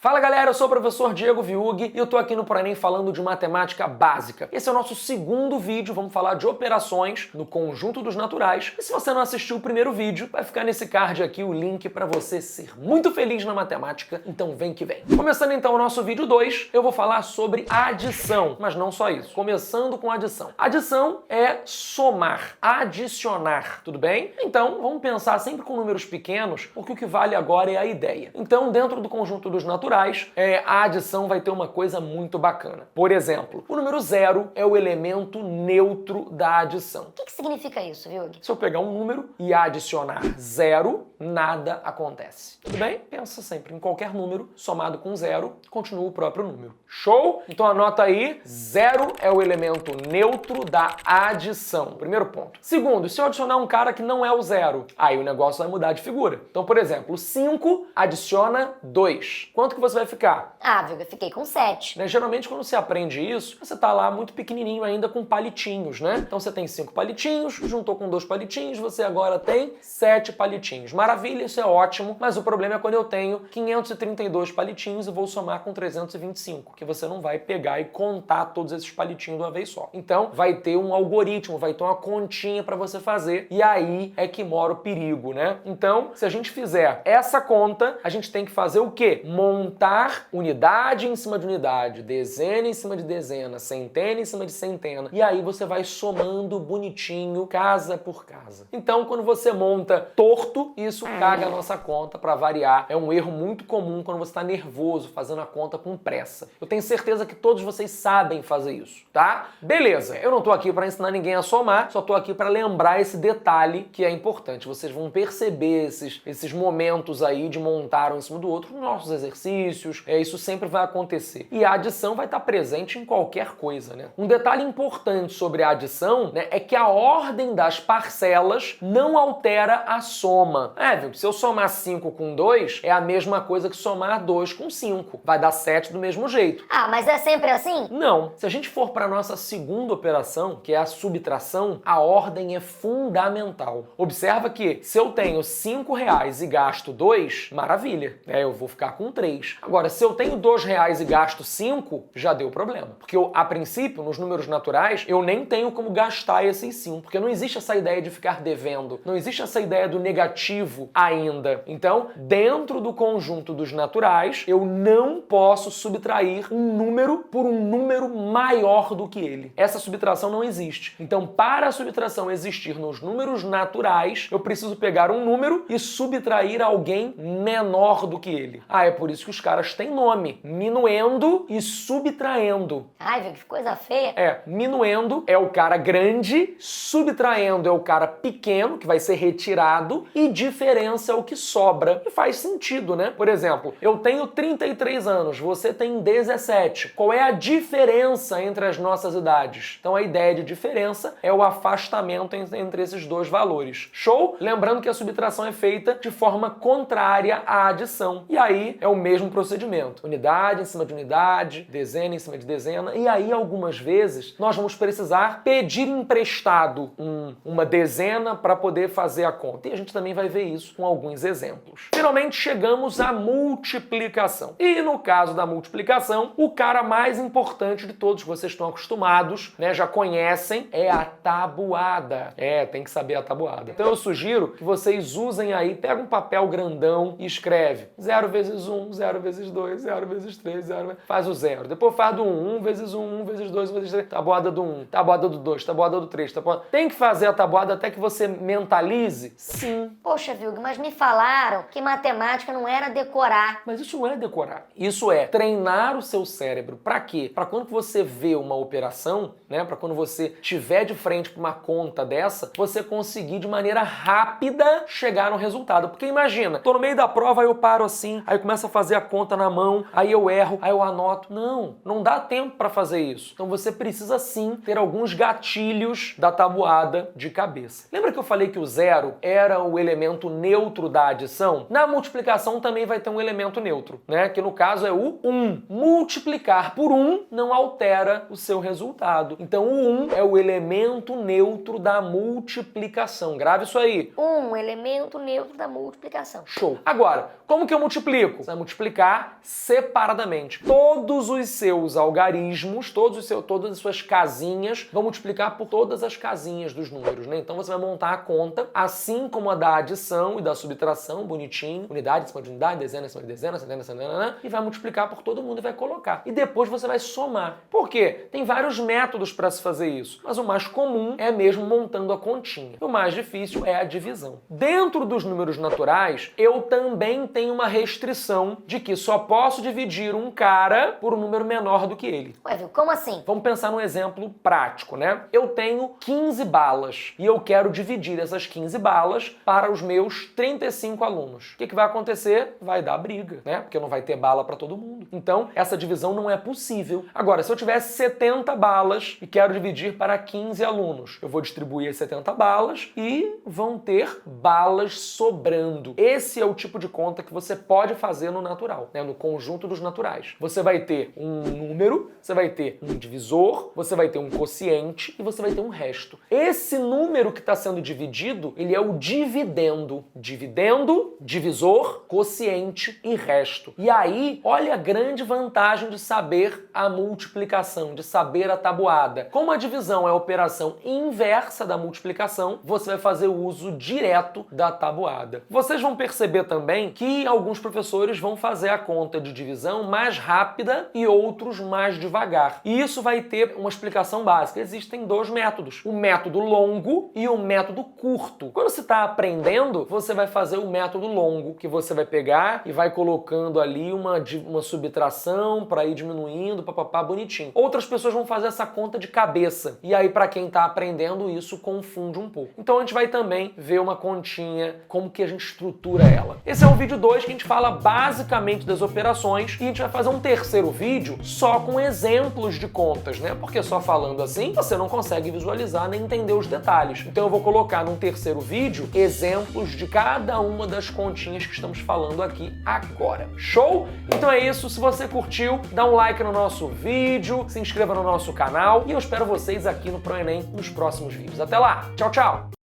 Fala galera, eu sou o professor Diego Viug e eu tô aqui no ProEnem falando de matemática básica. Esse é o nosso segundo vídeo, vamos falar de operações no conjunto dos naturais. E se você não assistiu o primeiro vídeo, vai ficar nesse card aqui o link para você ser muito feliz na matemática, então vem que vem. Começando então o nosso vídeo 2, eu vou falar sobre adição, mas não só isso. Começando com adição. Adição é somar, adicionar, tudo bem? Então vamos pensar sempre com números pequenos, porque o que vale agora é a ideia. Então dentro do conjunto dos naturais, a adição vai ter uma coisa muito bacana. Por exemplo, o número 0 é o elemento neutro da adição. O que significa isso, Viug? Se eu pegar um número e adicionar 0, nada acontece. Tudo bem? Pensa sempre em qualquer número somado com 0, continua o próprio número. Show? Então anota aí, 0 é o elemento neutro da adição. Primeiro ponto. Segundo, se eu adicionar um cara que não é o 0, aí o negócio vai mudar de figura. Então, por exemplo, 5 adiciona 2. Quanto que você vai ficar? Ah, Viug, eu fiquei com 7. Geralmente quando você aprende isso, você tá lá muito pequenininho ainda com palitinhos, né? Então você tem 5 palitinhos, juntou com 2 palitinhos, você agora tem 7 palitinhos. Maravilha, isso é ótimo, mas o problema é quando eu tenho 532 palitinhos e vou somar com 325, que você não vai pegar e contar todos esses palitinhos de uma vez só. Então vai ter um algoritmo, vai ter uma continha para você fazer, e aí é que mora o perigo, né? Então, se a gente fizer essa conta, a gente tem que fazer o quê? Montar unidade em cima de unidade, dezena em cima de dezena, centena em cima de centena, e aí você vai somando bonitinho, casa por casa. Então, quando você monta torto, isso caga a nossa conta para variar. É um erro muito comum quando você está nervoso, fazendo a conta com pressa. Eu tenho certeza que todos vocês sabem fazer isso, tá? Beleza, eu não tô aqui para ensinar ninguém a somar, só tô aqui para lembrar esse detalhe que é importante. Vocês vão perceber esses momentos aí de montar um em cima do outro nos nossos exercícios, isso sempre vai acontecer. E a adição vai estar presente em qualquer coisa, né? Um detalhe importante sobre a adição, né, é que a ordem das parcelas não altera a soma. Viu? Se eu somar 5 com 2, é a mesma coisa que somar 2 com 5. Vai dar 7 do mesmo jeito. Ah, mas é sempre assim? Não. Se a gente for para a nossa segunda operação, que é a subtração, a ordem é fundamental. Observa que se eu tenho R$5 e gasto 2, maravilha, eu vou ficar com 3. Agora, se eu tenho R$2 e gasto 5, já deu problema. Porque a princípio, nos números naturais, eu nem tenho como gastar esses 5, porque não existe essa ideia de ficar devendo, não existe essa ideia do negativo ainda. Então, dentro do conjunto dos naturais, eu não posso subtrair um número por um número maior do que ele. Essa subtração não existe. Então, para a subtração existir nos números naturais, eu preciso pegar um número e subtrair alguém menor do que ele. É por isso que os caras têm nome. Minuendo e subtraindo. Ai, Viug, que coisa feia. Minuendo é o cara grande, subtraindo é o cara pequeno, que vai ser retirado, e diferença é o que sobra. E faz sentido, né? Por exemplo, eu tenho 33 anos, você tem 17. Qual é a diferença entre as nossas idades? Então a ideia de diferença é o afastamento entre esses dois valores. Show? Lembrando que a subtração é feita de forma contrária à adição. E aí é o mesmo procedimento. Unidade em cima de unidade, dezena em cima de dezena, e aí algumas vezes nós vamos precisar pedir emprestado uma dezena para poder fazer a conta. E a gente também vai ver isso com alguns exemplos. Finalmente chegamos à multiplicação. E no caso da multiplicação, o cara mais importante de todos que vocês estão acostumados, né, já conhecem, é a tabuada. Tem que saber a tabuada. Então eu sugiro que vocês usem aí, pega um papel grandão e escreve 0 vezes 1, 0 vezes 2, 0 vezes 3, 0, faz o 0. Depois faz do 1, 1 vezes 1, 1 vezes 2, 1 vezes 3, tabuada do 1, tabuada do 2, tabuada do 3, tabuada... Tem que fazer a tabuada até que você mentalize? Sim. Poxa, Viug, mas me falaram que matemática não era decorar. Mas isso não é decorar. Isso é treinar o seu cérebro. Pra quê? Pra quando você vê uma operação, né, pra quando você tiver de frente pra uma conta dessa, você conseguir de maneira rápida chegar no resultado. Porque imagina, tô no meio da prova, aí eu paro assim, aí eu começo a fazer a conta na mão, aí eu erro, aí eu anoto. Não dá tempo pra fazer isso. Então você precisa sim ter alguns gatilhos da tabuada de cabeça. Lembra que eu falei que o 0 era o elemento neutro da adição? Na multiplicação também vai ter um elemento neutro, né? Que no caso é o 1. Multiplicar por 1 não altera o seu resultado. Então o 1 é o elemento neutro da multiplicação. Grave isso aí. 1, elemento neutro da multiplicação. Show. Agora, como que eu multiplico? Você vai multiplicar multiplicar separadamente. Todos os seus algarismos, todas as suas casinhas, vão multiplicar por todas as casinhas dos números, né? Então você vai montar a conta, assim como a da adição e da subtração, bonitinho, unidade em cima de unidade, dezena em cima de dezena, centena em cima de centena, e vai multiplicar por todo mundo e vai colocar. E depois você vai somar. Por quê? Tem vários métodos para se fazer isso, mas o mais comum é mesmo montando a continha. O mais difícil é a divisão. Dentro dos números naturais, eu também tenho uma restrição de que só posso dividir um cara por um número menor do que ele. Ué, viu? Como assim? Vamos pensar num exemplo prático, né? Eu tenho 15 balas e eu quero dividir essas 15 balas para os meus 35 alunos. O que vai acontecer? Vai dar briga, né? Porque não vai ter bala para todo mundo. Então, essa divisão não é possível. Agora, se eu tivesse 70 balas e quero dividir para 15 alunos, eu vou distribuir as 70 balas e vão ter balas sobrando. Esse é o tipo de conta que você pode fazer no natural, né? No conjunto dos naturais. Você vai ter um número, você vai ter um divisor, você vai ter um quociente e você vai ter um resto. Esse número que está sendo dividido, ele é o dividendo. Dividendo, divisor, quociente e resto. E aí, olha a grande vantagem de saber a multiplicação, de saber a tabuada. Como a divisão é a operação inversa da multiplicação, você vai fazer o uso direto da tabuada. Vocês vão perceber também que alguns professores vão fazer a conta de divisão mais rápida e outros mais devagar. E isso vai ter uma explicação básica. Existem dois métodos, o método longo e o método curto. Quando você está aprendendo, você vai fazer o método longo, que você vai pegar e vai colocando ali uma subtração para ir diminuindo, papapá, bonitinho. Outras pessoas vão fazer essa conta de cabeça. E aí, para quem está aprendendo, isso confunde um pouco. Então a gente vai também ver uma continha, como que a gente estrutura ela. Esse é o vídeo 2 que a gente fala basicamente das operações e a gente vai fazer um terceiro vídeo só com exemplos de contas, né? Porque só falando assim, você não consegue visualizar nem entender os detalhes. Então eu vou colocar num terceiro vídeo exemplos de cada uma das continhas que estamos falando aqui agora. Show? Então é isso. Se você curtiu, dá um like no nosso vídeo, se inscreva no nosso canal e eu espero vocês aqui no ProEnem nos próximos vídeos. Até lá! Tchau, tchau!